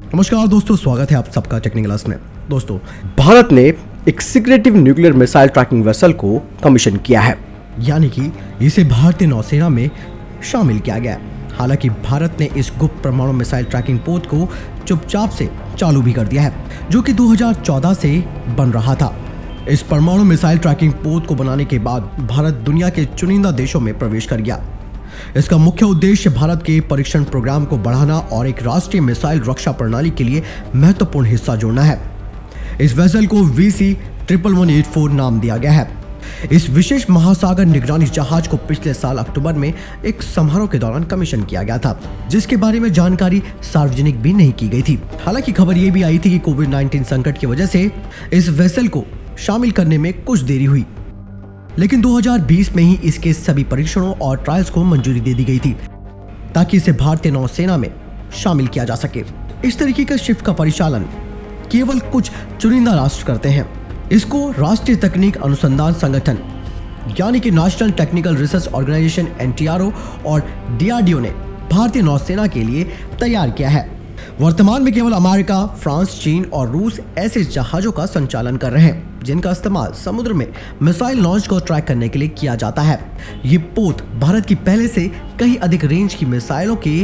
नमस्कार दोस्तों, स्वागत है आप सबका टेक्निकल क्लास में। दोस्तों, भारत ने एक secretive nuclear missile tracking vessel को कमीशन किया है, यानी कि इसे भारतीय नौसेना में शामिल किया गया है। हालांकि भारत ने इस गुप्त परमाणु मिसाइल ट्रैकिंग पोत को चुपचाप से चालू भी कर दिया है, जो कि 2014 से बन रहा था। इस परमाणु मिसाइल ट्रैकिंग पोत को बनाने के बाद भारत दुनिया के चुनिंदा देशों में प्रवेश कर गया। इसका मुख्य उद्देश्य भारत के परीक्षण प्रोग्राम को बढ़ाना और एक राष्ट्रीय मिसाइल रक्षा प्रणाली के लिए महत्वपूर्ण हिस्सा जोड़ना है। इस वेसल को VC-1184 नाम दिया गया है। इस विशेष महासागर निगरानी जहाज को पिछले साल अक्टूबर में एक समारोह के दौरान कमीशन किया गया था, जिसके बारे में जानकारी सार्वजनिक भी नहीं की गई थी। हालांकि खबर यह भी आई थी कि कोविड-19 संकट की वजह से इस वेसल को शामिल करने में कुछ देरी हुई, लेकिन 2020 में ही इसके सभी परीक्षणों और ट्रायल्स को मंजूरी दे दी गई थी ताकि इसे भारतीय नौसेना में शामिल किया जा सके। इस तरीके का शिप का परिचालन केवल कुछ चुनिंदा राष्ट्र करते हैं। इसको राष्ट्रीय तकनीक अनुसंधान संगठन यानी कि National Technical Research Organisation NTRO और DRDO ने भारतीय नौसेना के लिए तैयार किया है। वर्तमान में केवल अमेरिका, फ्रांस, चीन और रूस ऐसे जहाजों का संचालन कर रहे हैं जिनका इस्तेमाल समुद्र में मिसाइल लॉन्च को ट्रैक करने के लिए किया जाता है। ये पोत भारत की पहले से कहीं अधिक रेंज की मिसाइलों के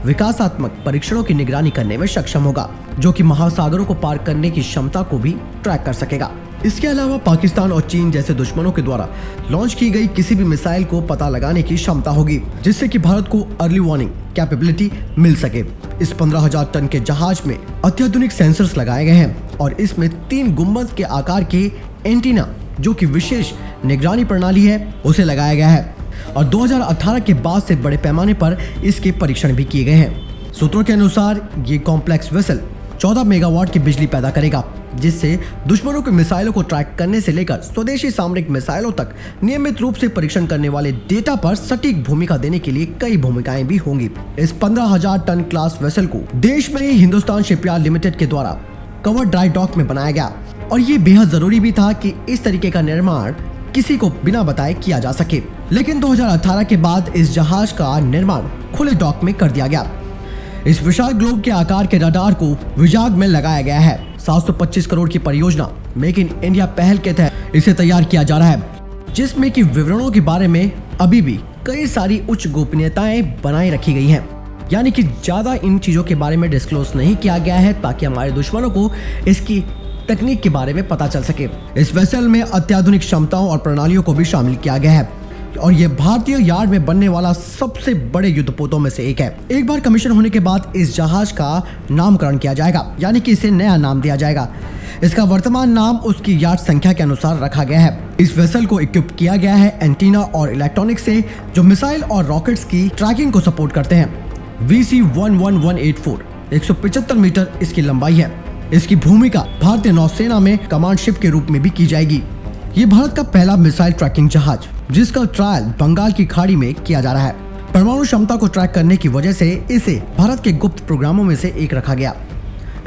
विकासात्मक परीक्षणों की निगरानी करने में सक्षम होगा, जो कि महासागरों को पार करने की क्षमता को भी ट्रैक कर सकेगा। इसके अलावा पाकिस्तान और चीन जैसे दुश्मनों के द्वारा लॉन्च की गई किसी भी मिसाइल को पता लगाने की क्षमता होगी, जिससे कि भारत को अर्ली वार्निंग कैपेबिलिटी मिल सके। इस 15,000 टन के जहाज में अत्याधुनिक सेंसर्स लगाए गए हैं और इसमें 3 गुंबद के आकार के एंटीना, जो कि विशेष निगरानी प्रणाली है, उसे लगाया गया है और 2018 के बाद से बड़े पैमाने पर इसके परीक्षण भी किए गए हैं। सूत्रों के अनुसार ये कॉम्प्लेक्स वेसल 14 मेगावाट की बिजली पैदा करेगा, जिससे दुश्मनों के मिसाइलों को ट्रैक करने से लेकर स्वदेशी सामरिक मिसाइलों तक नियमित रूप से परीक्षण करने वाले डेटा पर सटीक भूमिका देने के लिए कई भूमिकाएं भी होंगी। इस 15,000 टन क्लास वेसल को देश में ही हिंदुस्तान शिपयार्ड लिमिटेड के द्वारा कवर ड्राई डॉक में बनाया गया और ये बेहद जरूरी भी था कि इस तरीके का निर्माण किसी को बिना बताए किया जा सके। लेकिन 2018 के बाद इस जहाज का निर्माण खुले डॉक में कर दिया गया। इस विशाल ग्लोब के आकार के रडार को विजाग में लगाया गया है। 725 करोड़ की परियोजना मेक इन इंडिया पहल के तहत इसे तैयार किया जा रहा है, जिसमें कि विवरणों के बारे में अभी भी कई सारी उच्च गोपनीयताएं बनाए रखी गई हैं, यानी कि ज्यादा इन चीजों के बारे में डिस्क्लोज नहीं किया गया है ताकि हमारे दुश्मनों को इसकी तकनीक के बारे में पता चल सके। इस वेसल में अत्याधुनिक क्षमताओं और प्रणालियों को भी शामिल किया गया है और यह भारतीय यार्ड में बनने वाला सबसे बड़े युद्धपोतों में से एक है। एक बार कमीशन होने के बाद इस जहाज का नामकरण किया जाएगा, यानी कि इसे नया नाम दिया जाएगा। इसका वर्तमान नाम उसकी यार्ड संख्या के अनुसार रखा गया है। इस वेसल को इक्विप किया गया है एंटीना और इलेक्ट्रॉनिक से, जो मिसाइल और रॉकेट्स की ट्रैकिंग को सपोर्ट करते हैं। VC-11184 175 मीटर इसकी लंबाई है। इसकी भूमिका भारतीय नौसेना में कमांड शिप के रूप में भी की जाएगी। ये भारत का पहला मिसाइल ट्रैकिंग जहाज, जिसका ट्रायल बंगाल की खाड़ी में किया जा रहा है। परमाणु क्षमता को ट्रैक करने की वजह से इसे भारत के गुप्त प्रोग्रामों में से एक रखा गया।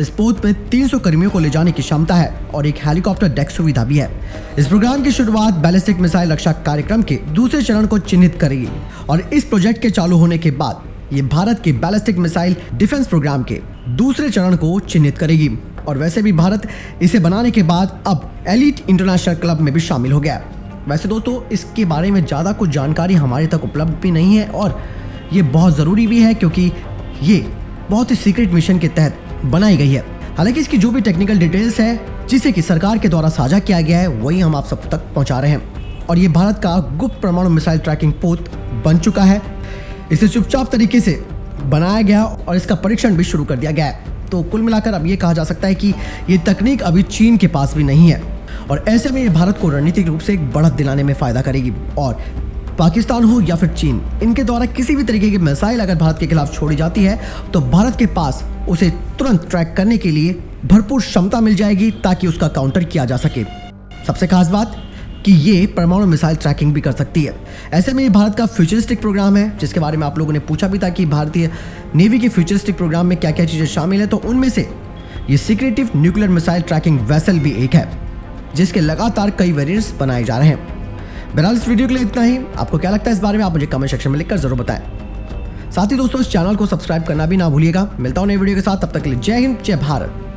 इस पोत में 300 कर्मियों को ले जाने की क्षमता है और एक हेलीकॉप्टर डेक सुविधा भी है। इस प्रोग्राम की शुरुआत बैलिस्टिक मिसाइल रक्षा कार्यक्रम के दूसरे चरण को चिन्हित करेगी और इस प्रोजेक्ट के चालू होने के बाद ये भारत के बैलिस्टिक मिसाइल डिफेंस प्रोग्राम के दूसरे चरण को चिन्हित करेगी। और वैसे भी भारत इसे बनाने के बाद अब एलीट इंटरनेशनल क्लब में भी शामिल हो गया। वैसे दोस्तों, इसके बारे में ज़्यादा कुछ जानकारी हमारे तक उपलब्ध भी नहीं है और ये बहुत ज़रूरी भी है, क्योंकि ये बहुत ही सीक्रेट मिशन के तहत बनाई गई है। हालांकि इसकी जो भी टेक्निकल डिटेल्स है, जिसे कि सरकार के द्वारा साझा किया गया है, वही हम आप सब तक पहुंचा रहे हैं। और ये भारत का गुप्त परमाणु मिसाइल ट्रैकिंग पोत बन चुका है। इसे चुपचाप तरीके से बनाया गया और इसका परीक्षण भी शुरू कर दिया गया है। तो कुल मिलाकर अब ये कहा जा सकता है कि ये तकनीक अभी चीन के पास भी नहीं है और ऐसे में ये भारत को रणनीतिक रूप से एक बढ़त दिलाने में फायदा करेगी। और पाकिस्तान हो या फिर चीन, इनके द्वारा किसी भी तरीके की मिसाइल अगर भारत के खिलाफ छोड़ी जाती है तो भारत के पास उसे तुरंत ट्रैक करने के लिए भरपूर क्षमता मिल जाएगी ताकि उसका काउंटर किया जा सके। सबसे खास बात कि ये परमाणु मिसाइल ट्रैकिंग भी कर सकती है। ऐसे में ये भारत का फ्यूचरिस्टिक प्रोग्राम है, जिसके बारे में आप लोगों ने पूछा भी था कि भारतीय नेवी के फ्यूचरिस्टिक प्रोग्राम में क्या क्या चीज़ें शामिल है। तो उनमें से ये secretive nuclear missile tracking vessel भी एक है, जिसके लगातार कई वेरिएंट्स बनाए जा रहे हैं। बहरहाल इस वीडियो के लिए इतना ही। आपको क्या लगता है इस बारे में, आप मुझे कमेंट सेक्शन में लिखकर जरूर बताएं। साथ ही दोस्तों इस चैनल को सब्सक्राइब करना भी ना भूलिएगा। मिलता हूं नई वीडियो के साथ, तब तक के लिए जय हिंद, जय भारत।